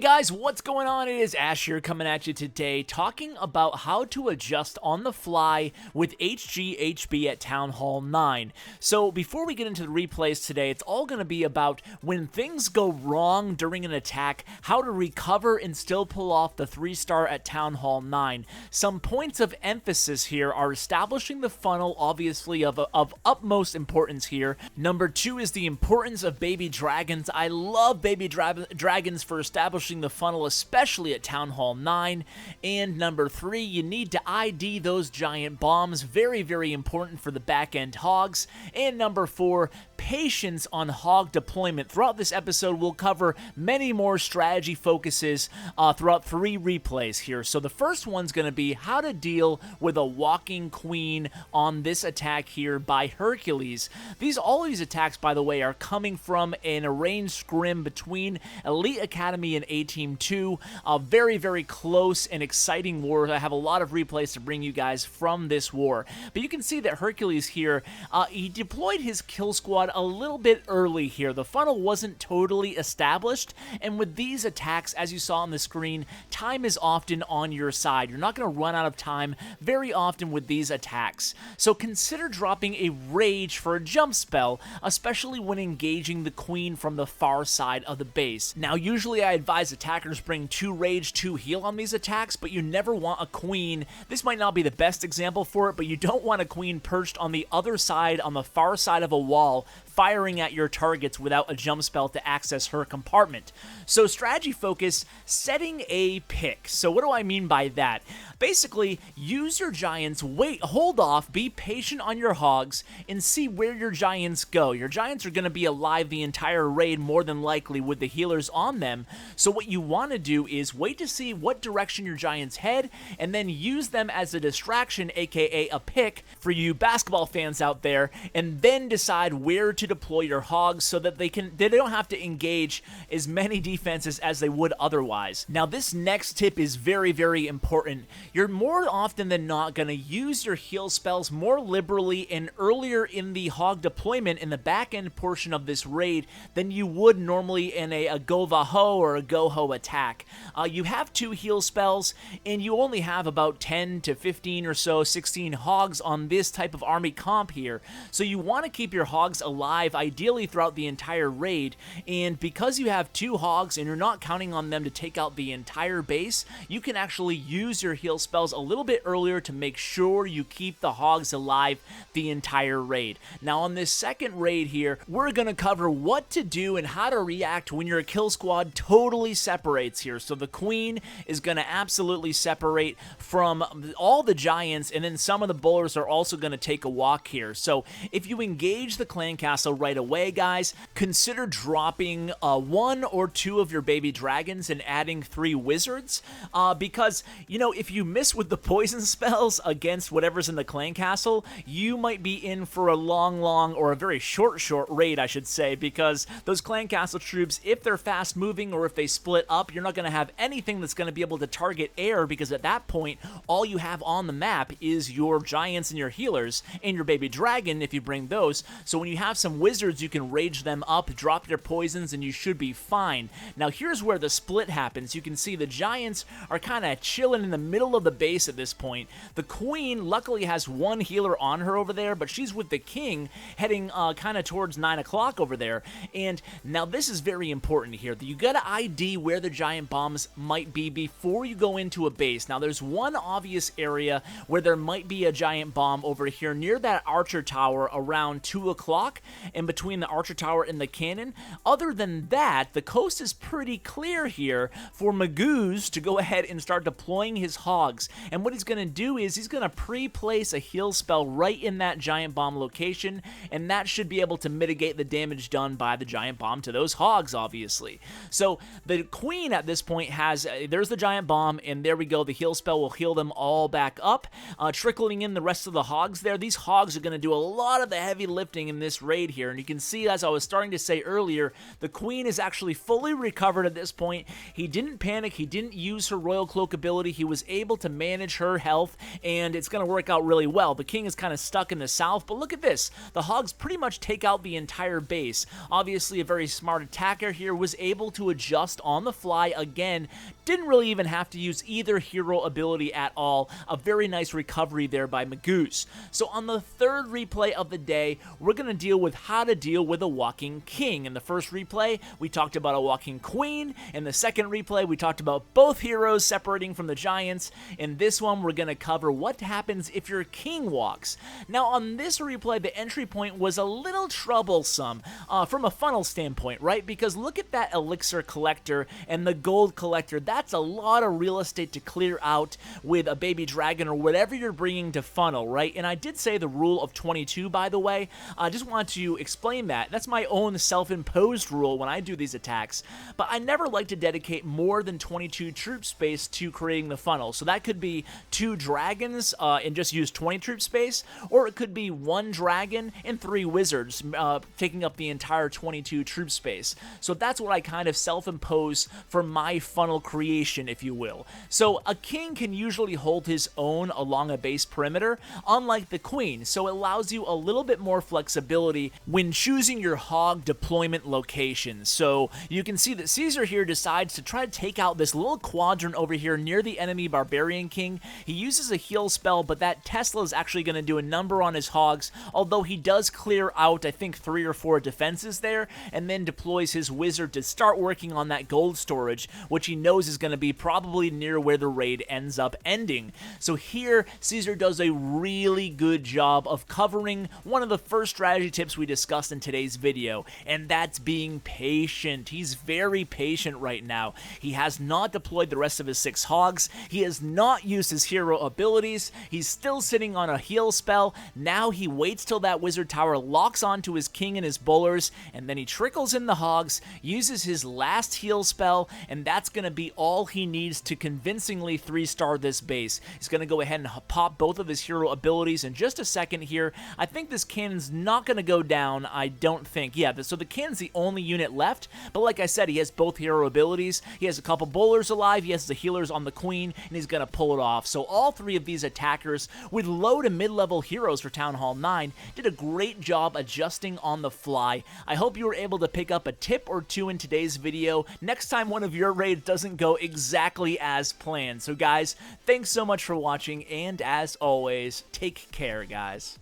guys, what's going on? It is Ash here coming at you today talking about how to adjust on the fly with HGHB at Town Hall 9. So before we get into the replays today, it's all going to be about when things go wrong during an attack, how to recover and still pull off the 3-star at Town Hall 9. Some points of emphasis here are establishing the funnel, obviously of utmost importance here. Number 2 is the importance of baby dragons. I love baby dragons for establishing the funnel, especially at Town Hall 9. And number 3, you need to ID those giant bombs. Very, very important for the back-end hogs. And number 4, patience on hog deployment. Throughout this episode, we'll cover many more strategy focuses throughout 3 replays here. So the first one's going to be how to deal with a walking queen on this attack here by Hercules. All these attacks, by the way, are coming from an arranged scrim between Elite Academy and Ateam 2. A very, very close and exciting war. I have a lot of replays to bring you guys from this war. But you can see that Hercules here, he deployed his kill squad a little bit early here. The funnel wasn't totally established, and with these attacks, as you saw on the screen, time is often on your side. You're not going to run out of time very often with these attacks. So consider dropping a rage for a jump spell, especially when engaging the queen from the far side of the base. Now, usually I advise attackers bring 2 rage, 2 heal on these attacks, but you never want a queen. This might not be the best example for it, but you don't want a queen perched on the other side, on the far side of a wall, firing at your targets without a jump spell to access her compartment. So strategy focus, setting a pick. So what do I mean by that? Basically, use your giants, wait, hold off, be patient on your hogs, and see where your giants go. Your giants are going to be alive the entire raid more than likely with the healers on them. So what you want to do is wait to see what direction your giants head, and then use them as a distraction, aka a pick, for you basketball fans out there, and then decide where to deploy your hogs so that they don't have to engage as many defenses as they would otherwise. Now, this next tip is very, very important. You're more often than not going to use your heal spells more liberally and earlier in the hog deployment in the back end portion of this raid than you would normally in a go-va-ho or a go-ho attack. You have 2 heal spells, and you only have about 10 to 15 or so, 16 hogs on this type of army comp here. So you want to keep your hogs alive, ideally throughout the entire raid, and because you have 2 hogs and you're not counting on them to take out the entire base, you can actually use your heal spells a little bit earlier to make sure you keep the hogs alive the entire raid. Now, on this second raid here, we're going to cover what to do and how to react when your kill squad totally separates here. So the queen is going to absolutely separate from all the giants, and then some of the bowlers are also going to take a walk here. So if you engage the clan castle right away, guys, consider dropping 1 or 2 of your baby dragons and adding 3 wizards, because, you know, if you miss with the poison spells against whatever's in the clan castle, you might be in for a long, or a very short raid, I should say, because those clan castle troops, if they're fast moving or if they split up, you're not going to have anything that's going to be able to target air, because at that point, all you have on the map is your giants and your healers and your baby dragon if you bring those. So when you have some wizards, you can rage them up, drop your poisons, and you should be fine. Now, here's where the split happens. You can see the giants are kind of chilling in the middle of the base at this point. The queen luckily has 1 healer on her over there, but she's with the king heading kind of towards 9 o'clock over there. And now this is very important here. You got to ID where the giant bombs might be before you go into a base. Now, there's one obvious area where there might be a giant bomb over here near that archer tower around 2 o'clock and between the archer tower and the cannon. Other than that, the coast is pretty clear here for Magoo's to go ahead and start deploying his hogs. And what he's going to do is he's going to pre-place a heal spell right in that giant bomb location, and that should be able to mitigate the damage done by the giant bomb to those hogs, obviously. So the queen at this point has, there's the giant bomb, and there we go. The heal spell will heal them all back up, trickling in the rest of the hogs there. These hogs are going to do a lot of the heavy lifting in this raid raid here, and you can see, as I was starting to say earlier, the queen is actually fully recovered at this point. He didn't panic, he didn't use her royal cloak ability, he was able to manage her health, and it's going to work out really well. The king is kind of stuck in the south, but look at this. The hogs pretty much take out the entire base. Obviously, a very smart attacker here was able to adjust on the fly again. Didn't really even have to use either hero ability at all. A very nice recovery there by Magoose. So on the third replay of the day, we're going to deal with how to deal with a walking king. In the first replay, we talked about a walking queen. In the second replay, we talked about both heroes separating from the giants. In this one, we're going to cover what happens if your king walks. Now, on this replay, the entry point was a little troublesome from a funnel standpoint, right? Because look at that elixir collector and the gold collector. That's a lot of real estate to clear out with a baby dragon or whatever you're bringing to funnel, right? And I did say the rule of 22, by the way. I just want to explain that. That's my own self-imposed rule when I do these attacks, but I never like to dedicate more than 22 troop space to creating the funnel. So that could be 2 dragons and just use 20 troop space, or it could be 1 dragon and 3 wizards taking up the entire 22 troop space. So that's what I kind of self-impose for my funnel creation, if you will. So a king can usually hold his own along a base perimeter, unlike the queen, so it allows you a little bit more flexibility when choosing your hog deployment location. So you can see that Caesar here decides to try to take out this little quadrant over here near the enemy barbarian king. He uses a heal spell, but that Tesla is actually going to do a number on his hogs, although he does clear out, I think, 3 or 4 defenses there, and then deploys his wizard to start working on that gold storage, which he knows is going to be probably near where the raid ends up ending. So here, Caesar does a really good job of covering one of the first strategy tips we discussed in today's video, and that's being patient. He's very patient right now. He has not deployed the rest of his 6 hogs. He has not used his hero abilities. He's still sitting on a heal spell. Now he waits till that wizard tower locks onto his king and his bowlers, and then he trickles in the hogs, uses his last heal spell, and that's going to be all he needs to convincingly 3-star this base. He's going to go ahead and pop both of his hero abilities in just a second here. I think this cannon's not going to go down, I don't think. Yeah, so the cannon's the only unit left, but like I said, he has both hero abilities. He has a couple bowlers alive, he has the healers on the queen, and he's going to pull it off. So all 3 of these attackers with low to mid-level heroes for Town Hall 9 did a great job adjusting on the fly. I hope you were able to pick up a tip or 2 in today's video next time one of your raids doesn't go exactly as planned. So guys, thanks so much for watching, and as always, take care, guys.